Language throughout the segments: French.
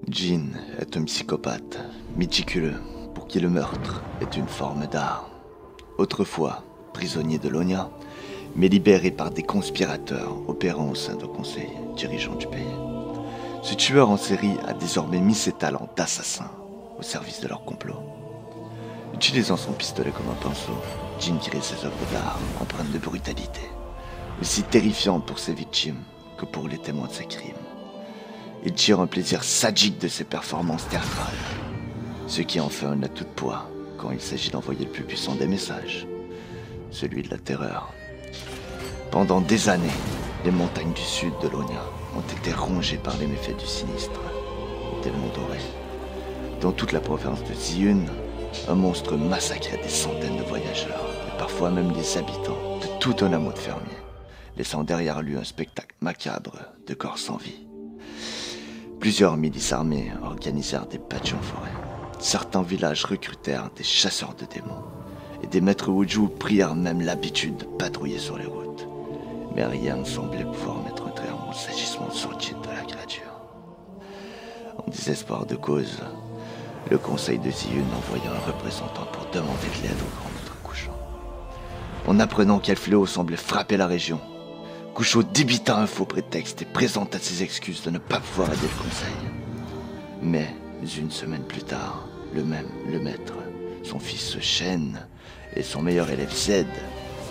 Jin est un psychopathe, méticuleux, pour qui le meurtre est une forme d'art. Autrefois prisonnier de Lonia, mais libéré par des conspirateurs opérant au sein du conseil dirigeant du pays. Ce tueur en série a désormais mis ses talents d'assassin au service de leur complot. Utilisant son pistolet comme un pinceau, Jin crée ses œuvres d'art empreintes de brutalité, aussi terrifiantes pour ses victimes que pour les témoins de ses crimes. Il tire un plaisir sadique de ses performances théâtrales, ce qui en fait un atout de poids quand il s'agit d'envoyer le plus puissant des messages, celui de la terreur. Pendant des années, les montagnes du sud de Lonia ont été rongées par les méfaits du sinistre, Démon Doré. Dans toute la province de Ziyun, un monstre massacrait des centaines de voyageurs, et parfois même des habitants de tout un hameau de fermiers, laissant derrière lui un spectacle macabre de corps sans vie. Plusieurs milices armées organisèrent des patchs en forêt. Certains villages recrutèrent des chasseurs de démons, et des maîtres Wuju prirent même l'habitude de patrouiller sur les routes. Mais rien ne semblait pouvoir mettre un terme aux agissements sordides de la créature. En désespoir de cause, le conseil de Ziyun envoya un représentant pour demander de l'aide au grand maître Kusho. En apprenant quel fléau semblait frapper la région, Kusho débita un faux prétexte et présenta ses excuses de ne pas pouvoir aider le conseil. Mais une semaine plus tard, le maître, son fils Shen et son meilleur élève Zed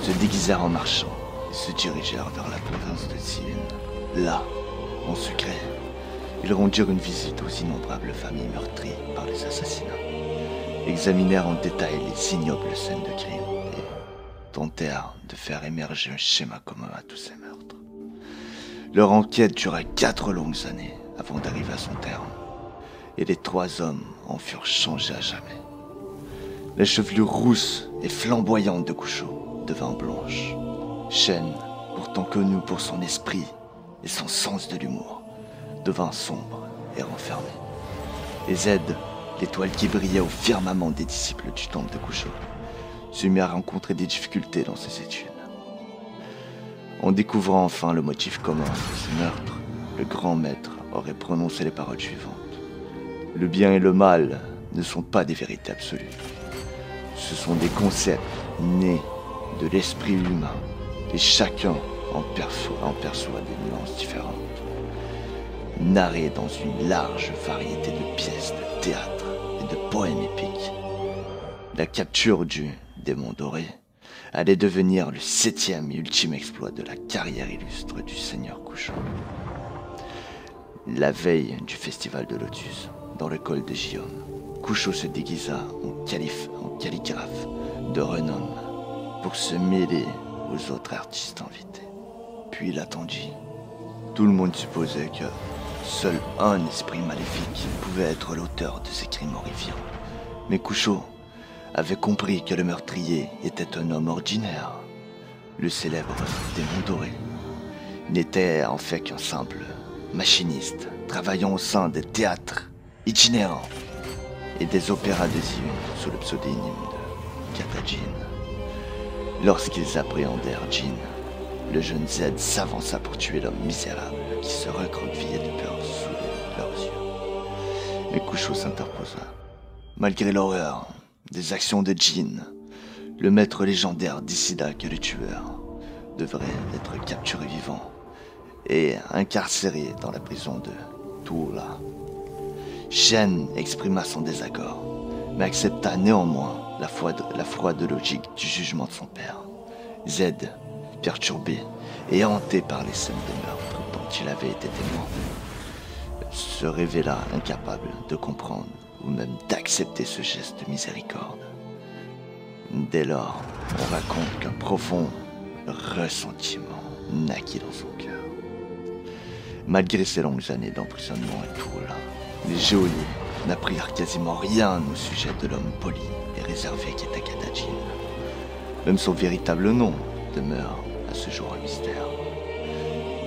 se déguisèrent en marchands et se dirigèrent vers la province de Ziyun. Là, en secret, ils rendirent une visite aux innombrables familles meurtries par les assassinats, examinèrent en détail les ignobles scènes de crime et tentèrent de faire émerger un schéma commun à tous ces meurtres. Leur enquête dura 4 longues années avant d'arriver à son terme, et les 3 hommes en furent changés à jamais. La chevelure rousse et flamboyante de Kusho devint blanche. Shen, pourtant connu pour son esprit et son sens de l'humour, devint sombre et renfermé. Et Zed, l'étoile qui brillait au firmament des disciples du temple de Kusho, se mit à rencontrer des difficultés dans ses études. En découvrant enfin le motif commun de ces meurtres, le grand maître aurait prononcé les paroles suivantes. Le bien et le mal ne sont pas des vérités absolues. Ce sont des concepts nés de l'esprit humain et chacun en perçoit des nuances différentes. Narré dans une large variété de pièces de théâtre et de poèmes épiques, la capture du Démon Doré allait devenir le 7e et ultime exploit de la carrière illustre du seigneur Kusho. La veille du festival de Lotus, dans le col de Gion, Kusho se déguisa en calligraphe de renom pour se mêler aux autres artistes invités. Puis il attendit. Tout le monde supposait que seul un esprit maléfique pouvait être l'auteur de ces crimes horrifiants. Mais Kusho avait compris que le meurtrier était un homme ordinaire. Le célèbre Démon Doré n'était en fait qu'un simple machiniste travaillant au sein des théâtres itinérants et des opéras de Ziyun sous le pseudonyme de Katajin. Lorsqu'ils appréhendèrent Jin, le jeune Zed s'avança pour tuer l'homme misérable qui se recroquevillait de peur sous leurs yeux. Mais Kusho s'interposa. Malgré l'horreur des actions de Jin, le maître légendaire décida que le tueur devrait être capturé vivant et incarcéré dans la prison de Tuula. Shen exprima son désaccord, mais accepta néanmoins la froide logique du jugement de son père. Zed, perturbé et hanté par les scènes de meurtre dont il avait été témoin, se révéla incapable de comprendre ou même d'accepter ce geste de miséricorde. Dès lors, on raconte qu'un profond ressentiment naquit dans son cœur. Malgré ces longues années d'emprisonnement et tout là, les geôliers n'apprirent quasiment rien au sujet de l'homme poli et réservé qui était Katajin. Même son véritable nom demeure à ce jour un mystère.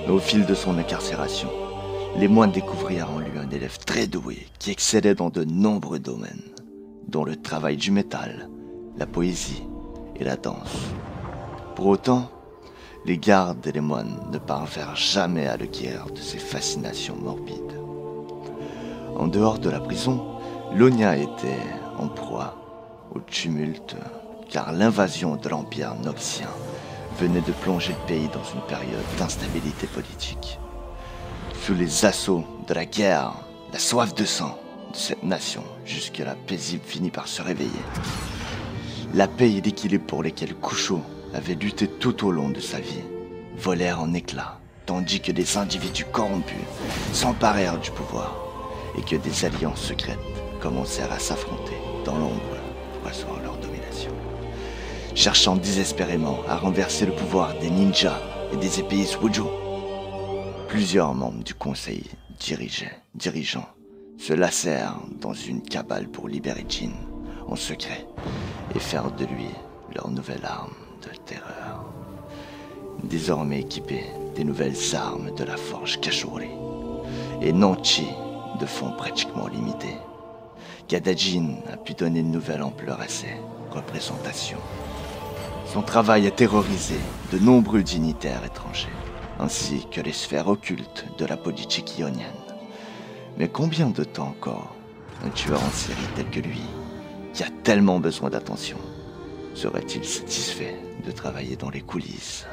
Mais au fil de son incarcération, les moines découvrirent en lui un élève très doué qui excellait dans de nombreux domaines, dont le travail du métal, la poésie et la danse. Pour autant, les gardes et les moines ne parvinrent jamais à le guérir de ses fascinations morbides. En dehors de la prison, Lonia était en proie au tumulte, car l'invasion de l'Empire noxien venait de plonger le pays dans une période d'instabilité politique. Sous les assauts de la guerre, la soif de sang de cette nation, jusque-là paisible, finit par se réveiller. La paix et l'équilibre pour lesquels Kusho avait lutté tout au long de sa vie volèrent en éclats, tandis que des individus corrompus s'emparèrent du pouvoir et que des alliances secrètes commencèrent à s'affronter dans l'ombre pour asseoir leur domination. Cherchant désespérément à renverser le pouvoir des ninjas et des épéistes Wuju, plusieurs membres du conseil dirigeants se lassèrent dans une cabale pour libérer Jin en secret et faire de lui leur nouvelle arme de terreur. Désormais équipé des nouvelles armes de la forge Kashuri et Nonchi de fonds pratiquement limités, Gadajin a pu donner une nouvelle ampleur à ses représentations. Son travail a terrorisé de nombreux dignitaires étrangers, ainsi que les sphères occultes de la politique ionienne. Mais combien de temps encore un tueur en série tel que lui, qui a tellement besoin d'attention, serait-il satisfait de travailler dans les coulisses?